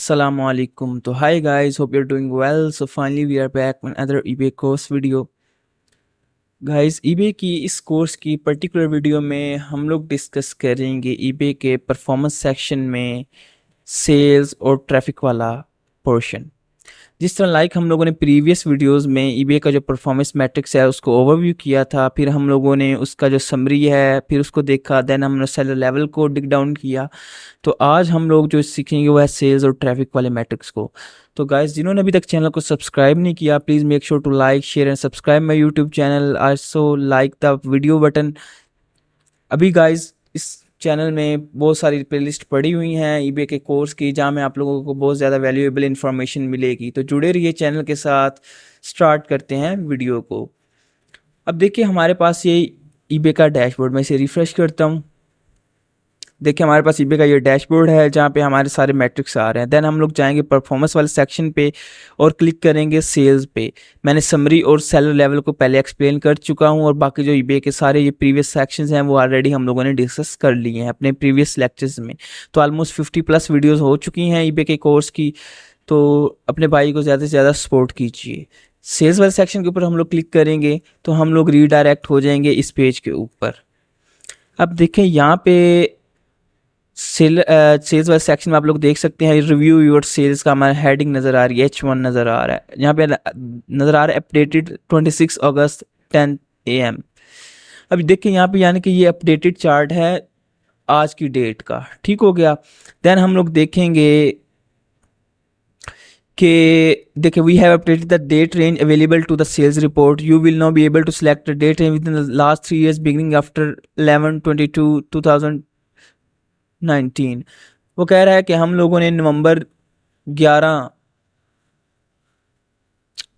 Assalamualaikum. So hi guys, hope you're doing well. So finally we are back with another eBay course video. Guys eBay की इस course की particular video में हम लोग discuss करेंगे eBay के performance section में सेल्स और ट्रैफिक वाला पोर्शन। जिस तरह हम लोगों ने प्रीवियस वीडियोस में ईबे का जो परफॉर्मेंस मैट्रिक्स है उसको ओवरव्यू किया था, फिर हम लोगों ने उसका जो समरी है फिर उसको देखा, देन हमने सेलर लेवल को डिग डाउन किया। तो आज हम लोग जो सीखेंगे वो है सेल्स और ट्रैफिक वाले मैट्रिक्स को। तो गाइस, जिन्होंने अभी तक चैनल को सब्सक्राइब नहीं किया, please make sure to like share and subscribe my YouTube channel, also like the video button. अभी गाइस इस चैनल में बहुत सारी प्लेलिस्ट पड़ी हुई हैं ईबे के कोर्स की, जहाँ में आप लोगों को बहुत ज़्यादा वैल्यूएबल इन्फॉर्मेशन मिलेगी। तो जुड़े रहिए चैनल के साथ। स्टार्ट करते हैं वीडियो को। अब देखिए हमारे पास ये ईबे का डैशबोर्ड, मैं इसे रिफ़्रेश करता हूँ। देखिए हमारे पास ईबे का ये डैशबोर्ड है जहाँ पे हमारे सारे मैट्रिक्स आ रहे हैं। देन हम लोग जाएंगे परफॉर्मेंस वाले सेक्शन पे और क्लिक करेंगे सेल्स पे। मैंने समरी और सेलर लेवल को पहले एक्सप्लेन कर चुका हूँ और बाकी जो ईबे के सारे ये प्रीवियस सेक्शंस हैं वो ऑलरेडी हम लोगों ने डिस्कस कर लिए हैं अपने प्रीवियस लेक्चर्स में। तो ऑलमोस्ट 50+ वीडियोज़ हो चुकी हैं ईबे के कोर्स की। तो अपने भाई को ज़्यादा से ज़्यादा सपोर्ट कीजिए। सेल्स वाले सेक्शन के ऊपर हम लोग क्लिक करेंगे तो हम लोग रीडायरेक्ट हो जाएंगे इस पेज के ऊपर। अब देखें यहाँ पे सेल्स वाले सेक्शन में आप लोग देख सकते हैं रिव्यू योर सेल्स का हमारा हेडिंग नज़र आ रही है, H1 नज़र आ रहा है। यहाँ पे नज़र आ रहा है अपडेटेड 26 अगस्त 10 AM। अभी देखिए यहाँ पे यानी कि ये अपडेटेड चार्ट है आज की डेट का, ठीक हो गया। देन हम लोग देखेंगे कि देखिए we have updated the date range available to the sales report, you will not be able to select the date range within the last 3 years beginning after 11/22/2019। वो कह रहा है कि हम लोगों ने नवंबर 11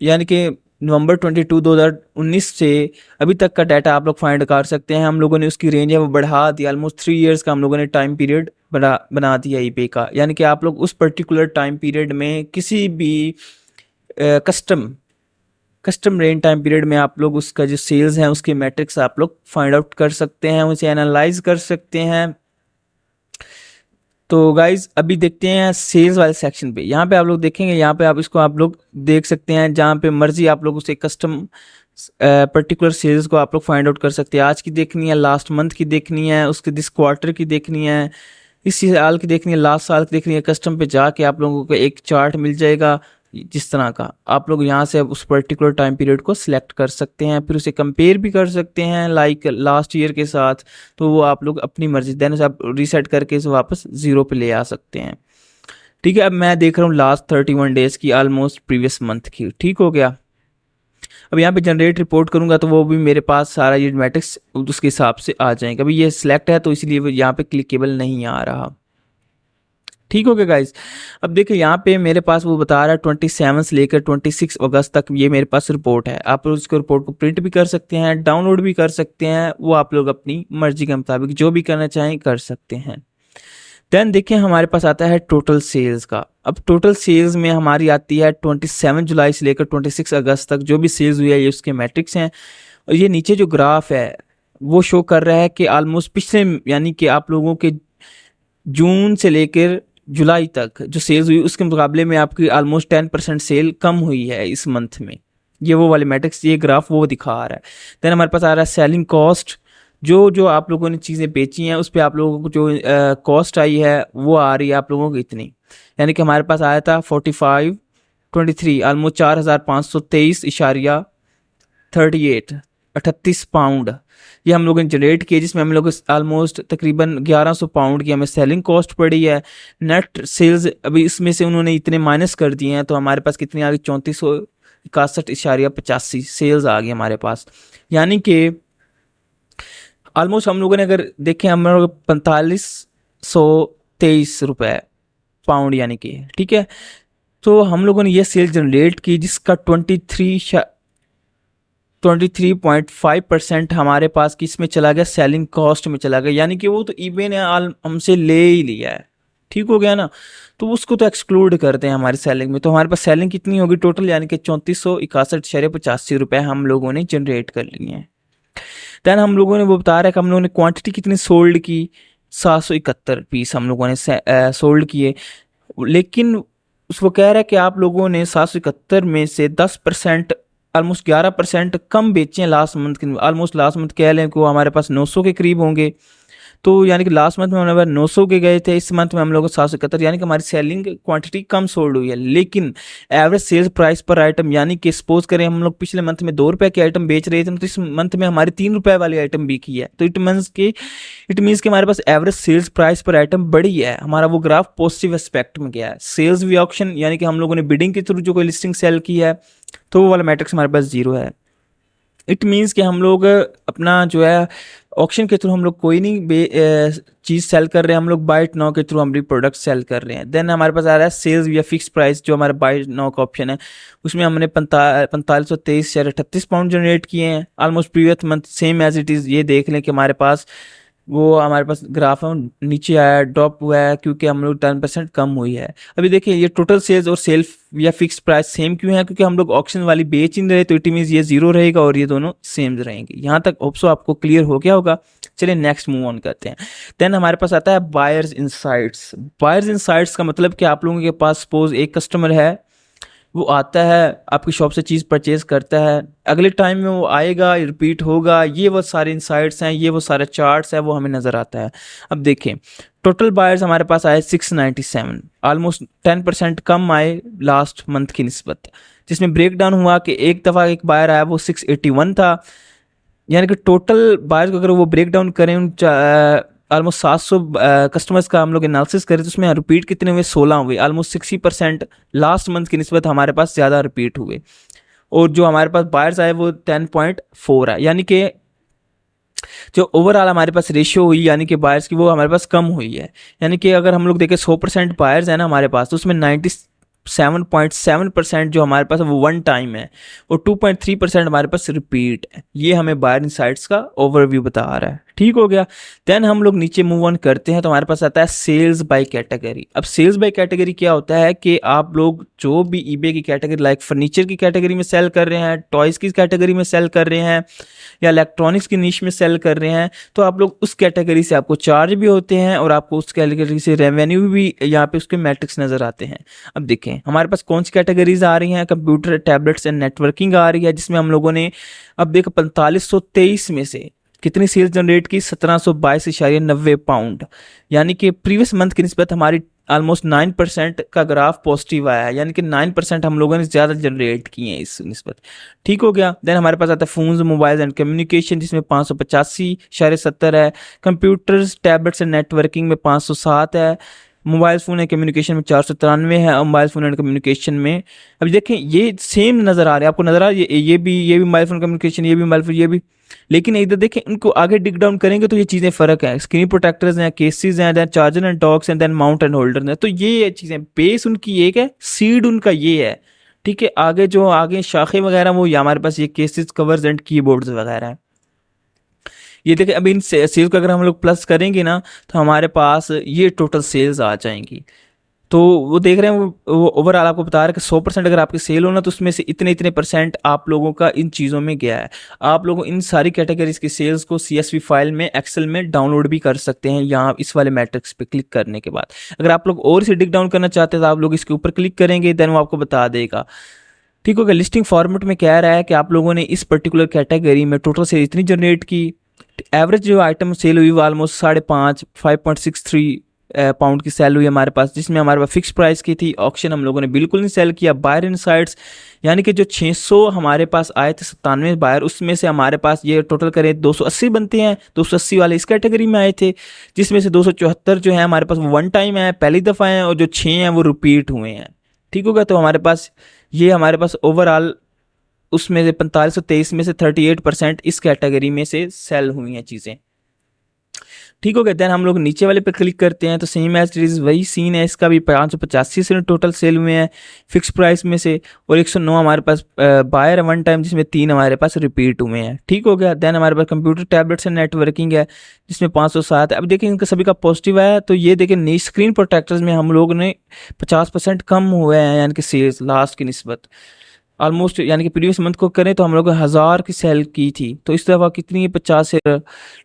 यानी कि नवंबर 22 2019 से अभी तक का डाटा आप लोग फाइंड कर सकते हैं। हम लोगों ने उसकी रेंज है वो बढ़ा दी, ऑलमोस्ट 3 years का हम लोगों ने टाइम पीरियड बना दिया ईबे का। यानी कि आप लोग उस पर्टिकुलर टाइम पीरियड में किसी भी कस्टम रेंज टाइम पीरियड में आप लोग उसका जो सेल्स हैं उसके मैट्रिक्स आप लोग फाइंड आउट कर सकते हैं, उसे एनालाइज कर सकते हैं। तो गाइज अभी देखते हैं सेल्स वाले सेक्शन पे। यहाँ पे आप लोग देखेंगे, यहाँ पे आप लोग देख सकते हैं जहाँ पे मर्जी आप लोग उसे कस्टम पर्टिकुलर सेल्स को आप लोग फाइंड आउट कर सकते हैं। आज की देखनी है, लास्ट मंथ की देखनी है, उसके दिस क्वार्टर की देखनी है, इस साल की देखनी है, लास्ट साल की देखनी है। कस्टम पे जाके आप लोगों को एक चार्ट मिल जाएगा जिस तरह का। आप लोग यहाँ से उस पर्टिकुलर टाइम पीरियड को सिलेक्ट कर सकते हैं, फिर उसे कंपेयर भी कर सकते हैं लाइक लास्ट ईयर के साथ। तो वो आप लोग अपनी मर्जी, देन उसे आप रीसेट करके इसे वापस 0 पे ले आ सकते हैं। ठीक है, अब मैं देख रहा हूँ लास्ट 31 डेज की, ऑलमोस्ट प्रीवियस मंथ की। ठीक हो गया। अब यहाँ पे जनरेट रिपोर्ट करूँगा तो वो भी मेरे पास सारा ये मैट्रिक्स उसके हिसाब से आ जाएगा। अभी ये सिलेक्ट है तो इसलिए यहाँ पे क्लिकेबल नहीं आ रहा। ठीक हो गया गाइज। अब देखिए यहाँ पे मेरे पास वो बता रहा है 27 से लेकर 26 अगस्त तक ये मेरे पास रिपोर्ट है। आप लोग उसको रिपोर्ट को प्रिंट भी कर सकते हैं, डाउनलोड भी कर सकते हैं, वो आप लोग अपनी मर्जी के मुताबिक जो भी करना चाहें कर सकते हैं। देन देखिए हमारे पास आता है टोटल सेल्स का। अब टोटल सेल्स में हमारी आती है 27 जुलाई से लेकर 26 अगस्त तक जो भी सेल्स हुई है ये उसके मैट्रिक्स हैं। और ये नीचे जो ग्राफ है वो शो कर रहा है कि ऑलमोस्ट पिछले यानी कि आप लोगों के जून से लेकर जुलाई तक जो सेल्स हुई उसके मुकाबले में आपकी ऑलमोस्ट 10% सेल कम हुई है इस मंथ में। ये वो वाले मैट्रिक्स, ये ग्राफ वो दिखा रहा है। देन हमारे पास आ रहा है सेलिंग कॉस्ट, जो जो आप लोगों ने चीज़ें बेची हैं उस पर आप लोगों को जो कॉस्ट आई है वो आ रही है आप लोगों को इतनी। यानी कि हमारे पास आया था 4523 ऑलमोस्ट 4523.38 ये हम लोगों ने जनरेट किए, जिसमें हम लोग ऑलमोस्ट तकरीबन 1100 पाउंड की हमें सेलिंग कॉस्ट पड़ी है। नेट सेल्स अभी इसमें से उन्होंने इतने माइनस कर दिए हैं तो हमारे पास कितनी आ गई 3461.85 सेल्स आ गई हमारे पास। यानी कि ऑलमोस्ट हम लोगों ने अगर देखें हम लोग 4523 रुपये पाउंड यानी कि, ठीक है। तो हम लोगों ने ये सेल जनरेट की जिसका 23.5% हमारे पास किस में चला गया, सेलिंग कॉस्ट में चला गया। यानी कि वो तो ईबे ने हमसे ले ही लिया है। ठीक हो गया ना, तो उसको तो एक्सक्लूड करते हैं हमारी सेलिंग में। तो हमारे पास सेलिंग कितनी होगी टोटल, यानी कि 3461.85 रुपये हम लोगों ने जनरेट कर लिए हैं। दैन हम लोगों ने वो बता रहा है कि हम लोगों ने क्वांटिटी कितनी सोल्ड की, 771 पीस हम लोगों ने सोल्ड किए। लेकिन उसको कह रहा है कि आप लोगों ने 771 में से 10%, ऑलमोस्ट 11% कम बेचे हैं लास्ट मंथ के। ऑलमोस्ट लास्ट मंथ कह लें कि वो हमारे पास 900 के करीब होंगे। तो यानी कि लास्ट मंथ में हमारे पास 900 के गए थे, इस मंथ में हम लोग को 771, यानी कि हमारी सेलिंग क्वांटिटी कम सोल्ड हुई है। लेकिन एवरेज सेल्स प्राइस पर आइटम, यानी कि सपोज करें हम लोग पिछले मंथ में 2 रुपए की आइटम बेच रहे थे, तो इस मंथ में हमारी 3 रुपए वाली आइटम बिकी है। तो इट मीन्स कि हमारे पास एवरेज सेल्स प्राइस पर आइटम बढ़ी है। हमारा वो ग्राफ पॉजिटिव एस्पेक्ट में गया है। सेल्स वी ऑक्शन, यानी कि हम लोगों ने बिडिंग के थ्रू जो कोई लिस्टिंग सेल की है, तो वो वाला मैट्रिक्स हमारे पास 0 है। इट मीन्स कि हम लोग अपना जो है ऑक्शन के थ्रू हम लोग कोई नहीं चीज़ सेल कर रहे हैं, हम लोग बाय नाउ के थ्रू हम भी प्रोडक्ट सेल कर रहे हैं। देन हमारे पास आ रहा है सेल्स या फिक्स प्राइस, जो हमारा बाय नाउ का ऑप्शन है, उसमें हमने 4523.38 पाउंड जनरेट किए हैं। Almost previous month same as it is. ये देख लें कि हमारे पास ग्राफ है नीचे आया, ड्रॉप हुआ है, क्योंकि हम लोग 10% कम हुई है। अभी देखिए ये टोटल सेल्स और सेल्फ या फिक्स प्राइस सेम क्यों है, क्योंकि हम लोग ऑक्शन वाली बेच नहीं रहे, तो इट मीन्स ये 0 रहेगा और ये दोनों सेम रहेंगे। यहाँ तक होप्सो आपको क्लियर हो गया होगा। चलिए नेक्स्ट मूव ऑन करते हैं। देन हमारे पास आता है बायर्स इनसाइट्स। बायर्स इनसाइट्स का मतलब कि आप लोगों के पास सपोज एक कस्टमर है, वो आता है आपकी शॉप से चीज़ परचेज करता है, अगले टाइम में वो आएगा, रिपीट होगा, ये वो सारे इंसाइट्स हैं, ये वो सारे चार्ट्स हैं, वो हमें नज़र आता है। अब देखें टोटल बायर्स हमारे पास आए 697, ऑलमोस्ट 10% कम आए लास्ट मंथ की निस्बत, जिसमें ब्रेक डाउन हुआ कि एक दफ़ा एक बायर आया वो 681 था। यानी कि टोटल बायर्स को अगर वो ब्रेक डाउन करें उन ऑलमोस्ट 700 कस्टमर्स का हम लोग एनालिसिस करें, तो उसमें रिपीट कितने हुए? 16 हुए। ऑलमोस्ट 60% लास्ट मंथ की निस्बत हमारे पास ज़्यादा रिपीट हुए। और जो हमारे पास बायर्स आए वो 10.4 है, यानी कि जो ओवरऑल हमारे पास रेशियो हुई यानी कि बायर्स की, वो हमारे पास कम हुई है। यानी कि अगर हम लोग देखें 100% बायर्स है ना हमारे पास, तो उसमें 97.7% जो हमारे पास वो वन टाइम है, और 2.3% हमारे पास रिपीट है। ये हमें बायर इनसाइट्स का ओवरव्यू बता रहा है। ठीक हो गया। देन हम लोग नीचे मूव ऑन करते हैं, तो हमारे पास आता है सेल्स बाय कैटेगरी। अब सेल्स बाय कैटेगरी क्या होता है कि आप लोग जो भी ईबे की कैटेगरी, लाइक फर्नीचर की कैटेगरी में सेल कर रहे हैं, टॉयज़ की कैटेगरी में सेल कर रहे हैं, या इलेक्ट्रॉनिक्स की नीश में सेल कर रहे हैं, तो आप लोग उस कैटेगरी से आपको चार्ज भी होते हैं और आपको उस कैटेगरी से रेवेन्यू भी यहाँ पे उसके मैट्रिक्स नज़र आते हैं। अब देखें हमारे पास कौन सी कैटेगरीज आ रही हैं। कंप्यूटर, टैबलेट्स एंड नेटवर्किंग आ रही है, जिसमें हम लोगों ने अब देखो 4523 में से कितनी सेल्स जनरेट की? 1722.90 पाउंड, यानी कि प्रीवियस मंथ की निस्बत हमारी ऑलमोस्ट 9% का ग्राफ पॉजिटिव आया है, यानी कि 9% हम लोगों ने ज़्यादा जनरेट किए हैं इस निस्बत। ठीक हो गया। देन हमारे पास आता है फोन्स, मोबाइल्स एंड कम्युनिकेशन, जिसमें 585.70 है। कंप्यूटर्स, टैबलेट्स एंड नेटवर्किंग में 507 है। मोबाइल फ़ोन एंड कम्युनिकेशन में 493 है, और मोबाइल फ़ोन एंड कम्युनिकेशन में अभी देखें ये सेम नज़र आ रहे हैं आपको, नज़र आ रहा है ये भी मोबाइल फ़ोन कम्युनिकेशन, ये भी मोबाइल फ़ोन, ये भी। लेकिन इधर देखें इनको आगे डिग डाउन करेंगे तो ये चीज़ें फ़र्क है। स्क्रीन प्रोटेक्टर्स हैं, केसेस हैं, देन चार्जर एंड डॉक्स हैं, देन माउंट एंड होल्डर हैं। तो ये चीज़ें बेस उनकी एक है, सीड उनका ये है। ठीक है। आगे शाखे वगैरह वो या हमारे पास ये केसेस, कवर्स एंड कीबोर्ड्स वगैरह हैं। ये देखिए अभी इन सेल्स को अगर हम लोग प्लस करेंगे ना, तो हमारे पास ये टोटल सेल्स आ जाएंगी। तो वो देख रहे हैं वो ओवरऑल आपको बता रहा है कि 100% अगर आपकी सेल हो ना, तो उसमें से इतने इतने % आप लोगों का इन चीज़ों में गया है। आप लोगों इन सारी कैटेगरीज की सेल्स को CSV फाइल में, एक्सेल में डाउनलोड भी कर सकते हैं, यहाँ इस वाले मैट्रिक्स पे क्लिक करने के बाद। अगर आप लोग और इसे डिग डाउन करना चाहते हैं, तो आप लोग इसके ऊपर क्लिक करेंगे, देन वो आपको बता देगा। ठीक हो गया। लिस्टिंग फॉर्मेट में कह रहा है कि आप लोगों ने इस पर्टिकुलर कैटेगरी में टोटल सेल इतनी जनरेट की। एवरेज जो आइटम सेल हुई वो ऑलमोस्ट 5.63 पाउंड की सेल हुई हमारे पास, जिसमें हमारे पास फिक्स प्राइस की थी। ऑक्शन हम लोगों ने बिल्कुल नहीं सेल किया। बायर इनसाइट्स, यानी कि जो 600 हमारे पास आए थे 97 बायर, उसमें से हमारे पास ये टोटल करें 280 बनते हैं। 280 वाले इस कैटेगरी में आए थे, जिसमें से 274 जो है हमारे पास वो वन टाइम है, पहली दफ़ा हैं, और जो 6 हैं वो रिपीट हुए हैं। ठीक होगा। तो हमारे पास ओवरऑल उसमें से 4523 में से 38% इस कैटेगरी में से सेल हुई हैं चीज़ें। ठीक हो गया। देन हम लोग नीचे वाले पे क्लिक करते हैं, तो सेम एज इट इज़ वही सीन है। इसका भी 585 से टोटल सेल हुए हैं फिक्स प्राइस में से, और 109 हमारे पास बायर वन टाइम, जिसमें 3 हमारे पास रिपीट हुए हैं। ठीक हो गया। देन हमारे पास कंप्यूटर, टैबलेट्स एंड नेटवर्किंग है, जिसमें 507 है। अब देखिए इनका सभी का पॉजिटिव है। तो ये देखिए नई स्क्रीन प्रोटेक्टर्स में हम लोग ने 50% कम हुए हैं, यानी कि सेल्स लास्ट की निस्बत ऑलमोस्ट, यानी कि प्रीवियस मंथ को करें तो हम लोग 1000 की सेल की थी, तो इस दफ़ा कितनी है? 50 से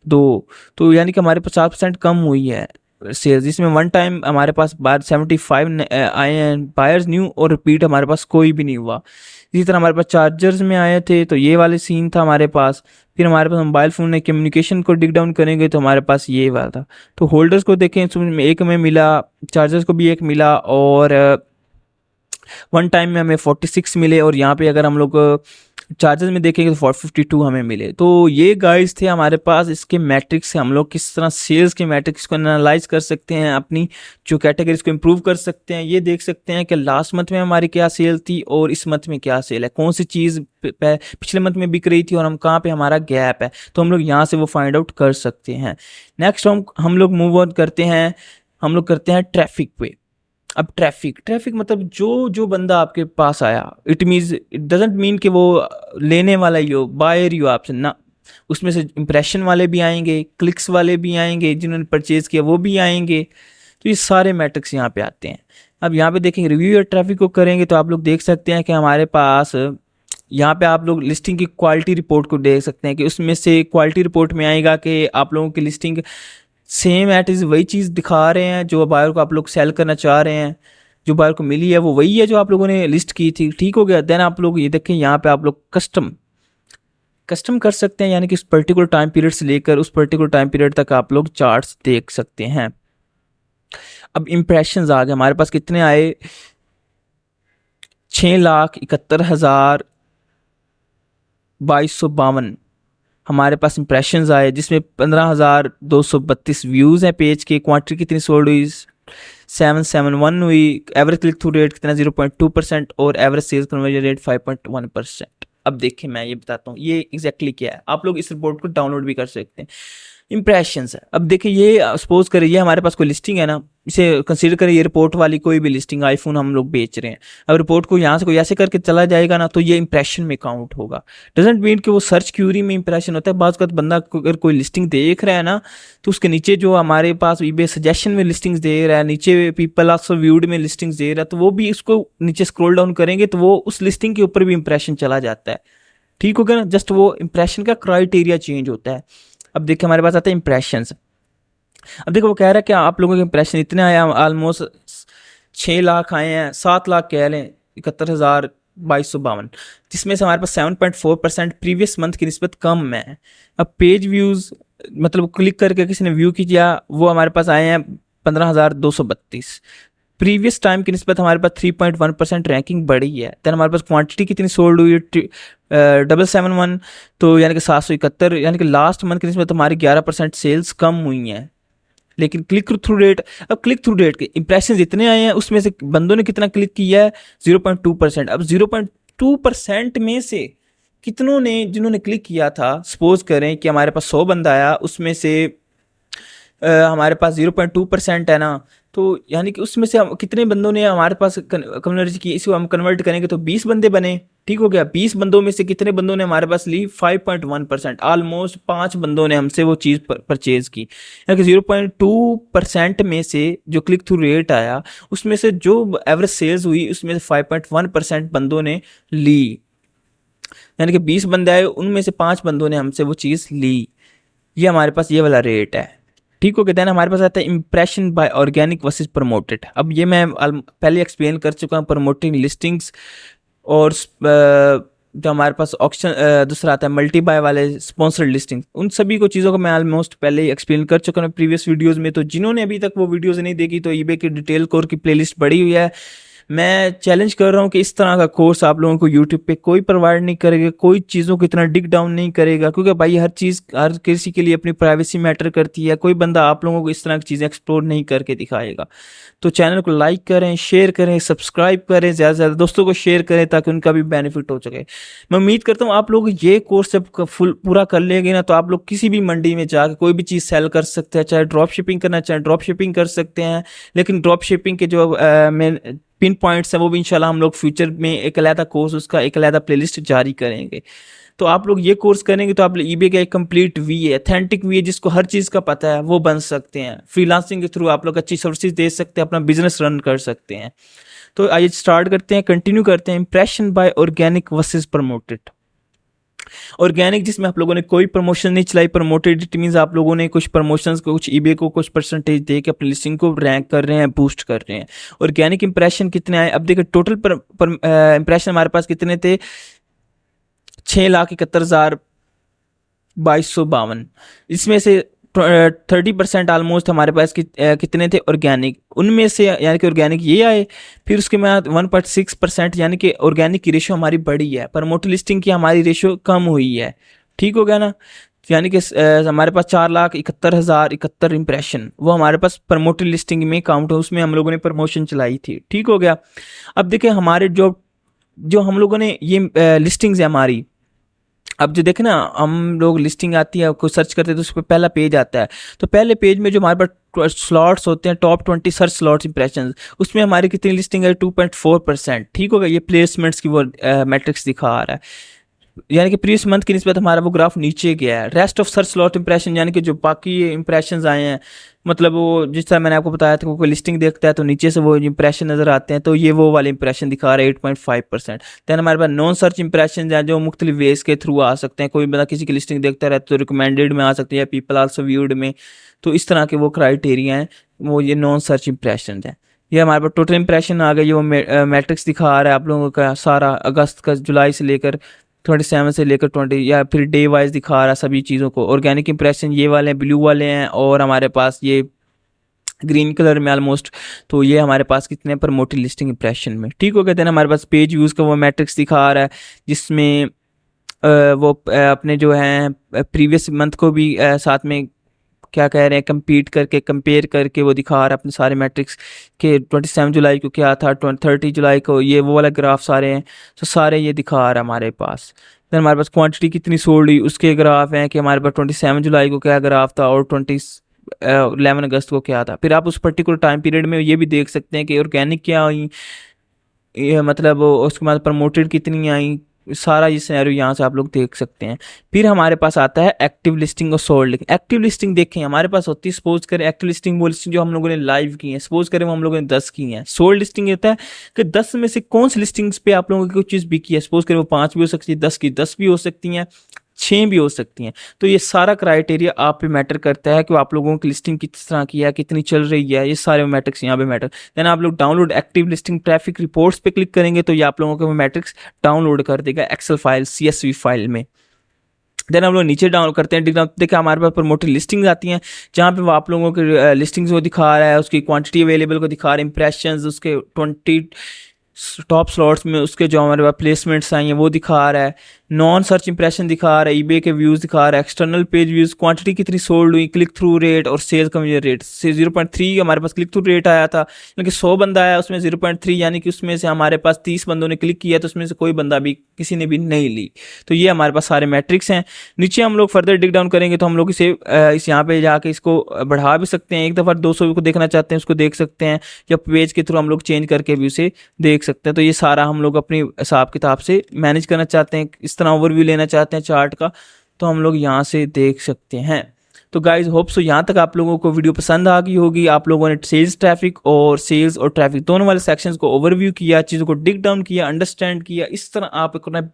2, तो यानी कि हमारे 50% कम हुई है। सेल्स, जिसमें वन टाइम हमारे पास बार 75 आए हैं बायर्स न्यू, और रिपीट हमारे पास कोई भी नहीं हुआ। इसी तरह हमारे पास चार्जर्स में आए थे, तो ये वाले सीन था हमारे पास। फिर हमारे पास मोबाइल फ़ोन में कम्युनिकेशन को डिग डाउन करेंगे तो हमारे पास ये वाला था। तो होल्डर्स को देखें, इसमें एक में मिला, चार्जर्स को भी एक मिला, और वन टाइम में हमें 46 मिले, और यहाँ पे अगर हम लोग चार्जेस में देखेंगे तो 452 हमें मिले। तो ये गाइस थे हमारे पास, इसके मैट्रिक्स से हम लोग किस तरह सेल्स के मैट्रिक्स को एनालाइज कर सकते हैं, अपनी जो कैटेगरीज को इम्प्रूव कर सकते हैं। ये देख सकते हैं कि लास्ट मंथ में हमारी क्या सेल थी और इस मंथ में क्या सेल है, कौन सी चीज़ पिछले मंथ में बिक रही थी और हम कहाँ पे हमारा गैप है, तो हम लोग यहाँ से वो फाइंड आउट कर सकते हैं। नेक्स्ट हम लोग मूव ऑन करते हैं, हम लोग करते हैं ट्रैफिक पे। अब ट्रैफिक मतलब जो बंदा आपके पास आया, इट डजेंट मीन कि वो लेने वाला ही हो, बायर ही हो आपसे ना। उसमें से इंप्रेशन वाले भी आएंगे, क्लिक्स वाले भी आएंगे, जिन्होंने परचेज किया वो भी आएंगे। तो ये सारे मैट्रिक्स यहाँ पे आते हैं। अब यहाँ पे देखेंगे रिव्यू या ट्रैफिक को करेंगे तो आप लोग देख सकते हैं कि हमारे पास यहाँ पे आप लोग लिस्टिंग की क्वालिटी रिपोर्ट को देख सकते हैं कि उसमें से क्वालिटी रिपोर्ट में आएगा कि आप लोगों की लिस्टिंग सेम एट इज़ वही चीज़ दिखा रहे हैं जो बायर को आप लोग सेल करना चाह रहे हैं, जो बायर को मिली है वो वही है जो आप लोगों ने लिस्ट की थी। ठीक हो गया। देन आप लोग ये देखें, यहाँ पे आप लोग कस्टम कर सकते हैं, यानी कि उस पर्टिकुलर टाइम पीरियड से लेकर उस पर्टिकुलर टाइम पीरियड तक आप लोग चार्ट्स देख सकते हैं। अब इम्प्रेशंस आ गए हमारे पास, कितने आए, 6,71,2252 हमारे पास इंप्रेशंस आए, जिसमें 15,232 व्यूज़ हैं पेज के। क्वांटिटी कितनी सोल्ड हुई, 771 हुई। एवरेज क्लिक थ्रू रेट कितना, 0.2%, और एवरेज सेल्स कन्वर्जन रेट 5.1%। अब देखिए मैं ये बताता हूँ ये एग्जैक्टली क्या है, आप लोग इस रिपोर्ट को डाउनलोड भी कर सकते हैं। इंप्रेशंस है, अब देखिए ये सपोज करिए ये हमारे पास कोई लिस्टिंग है ना, इसे कंसीडर करें ये रिपोर्ट वाली कोई भी लिस्टिंग, आईफोन हम लोग बेच रहे हैं। अब रिपोर्ट को यहाँ से कोई ऐसे करके चला जाएगा ना, तो ये इंप्रेशन में काउंट होगा। डजेंट मीन कि वो सर्च क्यूरी में इंप्रेशन होता है। बाज़ का बंदा अगर कोई लिस्टिंग देख रहा है ना, तो उसके नीचे जो हमारे पास ईबे सजेशन में लिस्टिंग्स दे रहा है, नीचे पीपल आल्सो व्यूड में लिस्टिंग्स दे रहा है, तो वो भी इसको नीचे स्क्रॉल डाउन करेंगे तो वो उस लिस्टिंग के ऊपर भी इंप्रेशन चला जाता है। ठीक हो गया ना, जस्ट वो इंप्रेशन का क्राइटेरिया चेंज होता है। अब देखिए हमारे पास आता है इंप्रेशंस। अब देखो वो कह रहा है कि आप लोगों के इंप्रेशन इतने आए, ऑलमोस्ट 6 लाख आए हैं, 7 लाख कह लें, 71,2252, जिसमें से हमारे पास 7.4% प्रीवियस मंथ की निस्बत कम है। अब पेज व्यूज़ मतलब क्लिक करके किसी ने व्यू किया, वो हमारे पास आए हैं 15,232। प्रीवियस टाइम की निस्बत हमारे पास 3.1% रैंकिंग बढ़ी है। दैन हमारे पास क्वांटिटी कितनी सोल्ड हुई है, 771, तो यानी कि 771, यानी कि लास्ट मंथ की निस्बत हमारी 11% सेल्स कम हुई हैं। लेकिन क्लिक थ्रू रेट, अब क्लिक थ्रू रेट के इंप्रेशन इतने आए हैं, उसमें से बंदों ने कितना क्लिक किया है, 0.2%। अब 0.2% में से कितनों ने, जिन्होंने क्लिक किया था, सपोज करें कि हमारे पास 100 बंदा आया, उसमें से हमारे पास 0.2% है ना, तो यानी कि उसमें से कितने बंदों ने हमारे पास कन्वर्ट की, इसको हम कन्वर्ट करेंगे तो 20 बंदे बने। ठीक हो गया। 20 बंदों में से कितने बंदों ने हमारे पास ली, 5.1%। ऑलमोस्ट 5 बंदों ने हमसे वो चीज़ परचेज की। यानी कि 0.2% में से जो क्लिक थ्रू रेट आया, उसमें से जो एवरेज सेल्स हुई उसमें से 5.1% बंदों ने ली। यानी कि 20 बंदे आए, उनमें से 5 बंदों ने हमसे वो चीज़ ली। ये हमारे पास ये वाला रेट है। ठीक हो गया। देन हमारे पास आता है impression by organic versus promoted. अब ये मैं पहले एक्सप्लेन कर चुका हूँ, प्रमोटिंग लिस्टिंग्स, और जो हमारे पास ऑप्शन दूसरा आता है मल्टी बाय वाले स्पॉन्सर्ड लिस्टिंग, उन सभी को चीज़ों को मैं ऑलमोस्ट पहले ही एक्सप्लेन कर चुका हूँ प्रीवियस वीडियोज़ में। तो जिन्होंने अभी तक वो वीडियोज़ नहीं देखी तो ईबे की डिटेल कोर की प्लेलिस्ट पड़ी हुई है। मैं चैलेंज कर रहा हूँ कि इस तरह का कोर्स आप लोगों को यूट्यूब पे कोई प्रोवाइड नहीं करेगा, कोई चीज़ों को इतना डिग डाउन नहीं करेगा, क्योंकि भाई हर चीज़ हर किसी के लिए अपनी प्राइवेसी मैटर करती है। कोई बंदा आप लोगों को इस तरह की चीज़ें एक्सप्लोर नहीं करके दिखाएगा। तो चैनल को लाइक करें, शेयर करें, सब्सक्राइब करें, ज़्यादा से ज़्यादा दोस्तों को शेयर करें ताकि उनका भी बेनिफिट हो सके। मैं उम्मीद करता हूँ आप लोग ये कोर्स जब फुल पूरा कर लेंगे ना, तो आप लोग किसी भी मंडी में जाकर कोई भी चीज़ सेल कर सकते हैं। चाहे ड्रॉप शिपिंग करना चाहे ड्रॉप शिपिंग कर सकते हैं। लेकिन ड्रॉप शिपिंग के जो मेन पिन पॉइंट्स हैं वो भी इंशाल्लाह हम लोग फ्यूचर में एक अलहदा कोर्स, उसका एक अलहदा प्लेलिस्ट जारी करेंगे। तो आप लोग ये कोर्स करेंगे तो आप ईबे का एक कंप्लीट वी है, अथेंटिक वी है, जिसको हर चीज़ का पता है, वो बन सकते हैं। फ्रीलांसिंग के थ्रू आप लोग अच्छी सर्विसेज दे सकते हैं, अपना बिजनेस रन कर सकते हैं। तो आइए स्टार्ट करते हैं, कंटिन्यू करते हैं। Impression by organic versus promoted. Organic जिसमें आप लोगों ने कोई प्रमोशन नहीं चलाई, प्रमोटेड इट मीन्स आप लोगों ने कुछ प्रमोशंस को, कुछ ईबे को कुछ परसेंटेज दे के अपनी लिस्टिंग को रैंक कर रहे हैं, बूस्ट कर रहे हैं। ऑर्गेनिक इंप्रेशन कितने आए, अब देखिए टोटल इंप्रेशन हमारे पास कितने थे, 6,71,2252। इसमें से 30% ऑलमोस्ट हमारे पास कितने थे ऑर्गेनिक, उनमें से यानी कि ऑर्गेनिक ये आए। फिर उसके बाद 1.6% यानी कि ऑर्गेनिक की रेशो हमारी बढ़ी है, प्रमोटर लिस्टिंग की हमारी रेशो कम हुई है। ठीक हो गया ना, यानी कि हमारे पास 4,71,071 इंप्रेशन वो हमारे पास प्रमोटर लिस्टिंग में काउंट है, उसमें हम लोगों ने प्रमोशन चलाई थी। ठीक हो गया। अब देखिए हमारे जो जो हम लोगों ने ये लिस्टिंग्स है हमारी, अब जो देखे ना हम लोग लिस्टिंग आती है कुछ सर्च करते हैं तो उस पर पहला पेज आता है, तो पहले पेज में जो हमारे पास स्लॉट्स होते हैं टॉप 20 सर्च स्लॉट्स इंप्रेशन, उसमें हमारी कितनी लिस्टिंग है 2.4%। ठीक होगा, ये प्लेसमेंट्स की वो मैट्रिक्स दिखा रहा है, यानी कि प्रीवियस मंथ की निस्बत हमारा वो ग्राफ नीचे गया है। Rest of search slot impression यानी कि जो बाकी इंप्रेशन आए हैं, मतलब वो जिस तरह मैंने आपको बताया था कोई लिस्टिंग देखता है तो नीचे से वो इंप्रेशन नजर आते हैं, तो ये वो वाले इंप्रेशन दिखा रहे हैं 8.5%। दैन हमारे पास नॉन सर्च इंप्रेशन हैं जो मुख्तलिफ वेज के थ्रू आ सकते हैं, कोई बंदा किसी की लिस्टिंग देखता रहता तो रिकमेंडेड में आ सकती है, पीपल आल्सो व्यूड में, तो इस तरह के वो क्राइटेरिया हैं, वो ये नॉन सर्च इंप्रेशन हैं। ये हमारे पास टोटल इंप्रेशन आ गए, ये वो मैट्रिक्स दिखा रहा है आप लोगों का सारा, अगस्त का, जुलाई से लेकर 27 से लेकर 20, या फिर डे वाइज दिखा रहा है सभी चीज़ों को। ऑर्गेनिक इंप्रेशन ये वाले हैं, ब्लू वाले हैं, और हमारे पास ये ग्रीन कलर में ऑलमोस्ट, तो ये हमारे पास कितने प्रमोटेड लिस्टिंग इंप्रेशन में। ठीक हो गया। देन हमारे पास पेज व्यूज़ का वो मैट्रिक्स दिखा रहा है जिसमें वो अपने जो हैं प्रीवियस मंथ को भी साथ में क्या कह रहे हैं कंपेयर करके वो दिखा रहा है अपने सारे मैट्रिक्स के 27 जुलाई को क्या था, 30 जुलाई को, ये वो वाला ग्राफ सारे हैं, तो सारे ये दिखा रहा है हमारे पास। देन हमारे पास क्वांटिटी कितनी सोल्ड हुई उसके ग्राफ हैं कि हमारे पास 27 जुलाई को क्या ग्राफ था और 11 अगस्त को क्या था। फिर आप उस पर्टिकुलर टाइम पीरियड में ये भी देख सकते हैं कि ऑर्गेनिक क्या हुई, ये मतलब उसके बाद प्रमोटेड कितनी आई, सारा ये सिनेरियो यहाँ से आप लोग देख सकते हैं। फिर हमारे पास आता है एक्टिव लिस्टिंग और सोल्ड लिस्टिंग। एक्टिव लिस्टिंग देखें हमारे पास होती है, सपोज करें एक्टिव लिस्टिंग वो लिस्टिंग जो हम लोगों ने लाइव की है, सपोज करें वो हम लोगों ने 10 की हैं। सोल्ड लिस्टिंग होता है कि 10 में से कौन सी लिस्टिंग्स पे आप लोगों की कुछ चीज़ बिकी है, सपोज करें वो 5 भी हो सकती है, 10 की 10 भी हो सकती हैं, 6 भी हो सकती हैं। तो ये सारा क्राइटेरिया आप पे मैटर करता है कि आप लोगों की लिस्टिंग किस तरह की है, कितनी चल रही है, ये सारे मैट्रिक्स यहाँ पे मैटर। देन आप लोग download active listing traffic reports पे क्लिक करेंगे तो ये आप लोगों के मैट्रिक्स डाउनलोड कर देगा एक्सेल फाइल, CSV फाइल में। देन हम लोग नीचे डाउनलोड करते हैं, देखिए हमारे पास प्रमोटेड लिस्टिंग्स आती हैं जहाँ पे वो आप लोगों के लिस्टिंग्स को दिखा रहा है, उसकी क्वांटिटी अवेलेबल को दिखा रहा है, इंप्रेशंस उसके 20 टॉप स्लॉट्स में उसके जो हमारे पास प्लेसमेंट्स आई हैं वो दिखा रहा है, नॉन सर्च इंप्रेशन दिखा रहा है, ईबे के व्यूज़ दिखा रहा है, एक्सटर्नल पेज व्यूज़, क्वांटिटी कितनी सोल्ड हुई, क्लिक थ्रू रेट और सेल्स कन्वर्जन रेट से 0.3 हमारे पास क्लिक थ्रू रेट आया था, क्योंकि 100 बंदा आया उसमें 0.3 यानी कि उसमें से हमारे पास 30 बंदों ने क्लिक किया तो उसमें से कोई बंदा भी किसी ने भी नहीं ली। तो ये हमारे पास सारे मैट्रिक्स हैं। नीचे हम लोग फर्दर डिग डाउन करेंगे तो हम लोग इसे इस यहाँ पे जाके इसको बढ़ा भी सकते हैं, एक दफ़ा 200 को देखना चाहते हैं उसको देख सकते हैं, या पेज के थ्रू हम लोग चेंज करके भी उसे देख सकते हैं। तो ये सारा हम लोग अपनी हिसाब किताब से मैनेज करना चाहते हैं, इस तरह ओवरव्यू लेना चाहते हैं चार्ट का, तो हम लोग यहाँ से देख सकते हैं। तो गाइज होप सो यहाँ तक आप लोगों को वीडियो पसंद आ गई होगी। आप लोगों ने सेल्स और ट्रैफिक दोनों वाले सेक्शंस को ओवरव्यू किया, चीज़ों को डिग डाउन किया, अंडरस्टैंड किया, इस तरह आप अपना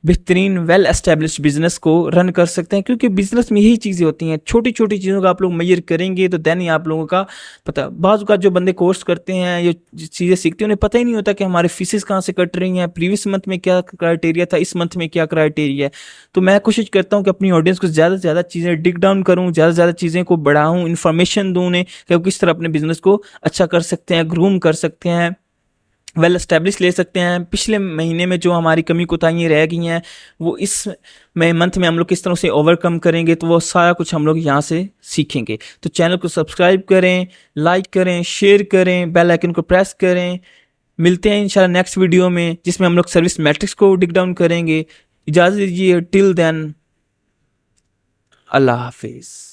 बेहतरीन वेल एस्टेब्लिश्ड बिजनेस को रन कर सकते हैं, क्योंकि बिजनेस में यही चीज़ें होती हैं, छोटी छोटी चीज़ों का आप लोग मेजर करेंगे तो देन ही आप लोगों का पता। बाज़ का जो बंदे कोर्स करते हैं ये चीज़ें सीखते हैं उन्हें पता ही नहीं होता कि हमारे फीसेस कहाँ से कट रही हैं, प्रीवियस मंथ में क्या क्राइटेरिया था, इस मंथ में क्या क्राइटेरिया है। तो मैं कोशिश करता हूँ कि अपनी ऑडियंस को ज़्यादा से ज़्यादा चीज़ें डिग डाउन करूँ, ज़्यादा से ज़्यादा चीज़ें को बढ़ाऊँ, इन्फॉर्मेशन दूँ उन्हें कि वो किस तरह अपने बिजनेस को अच्छा कर सकते हैं, ग्रूम कर सकते हैं, वेल एस्टेब्लिश ले सकते हैं। पिछले महीने में जो हमारी कमी कोताहियाँ रह गई हैं वो इस मंथ में हम लोग किस तरह से ओवरकम करेंगे, तो वो सारा कुछ हम लोग यहाँ से सीखेंगे। तो चैनल को सब्सक्राइब करें, लाइक करें, शेयर करें, बेल आइकन को प्रेस करें। मिलते हैं इंशाल्लाह नेक्स्ट वीडियो में जिसमें हम लोग सर्विस मैट्रिक्स को डिग डाउन करेंगे। इजाज़त दीजिए, टिल देन अल्लाह हाफिज़।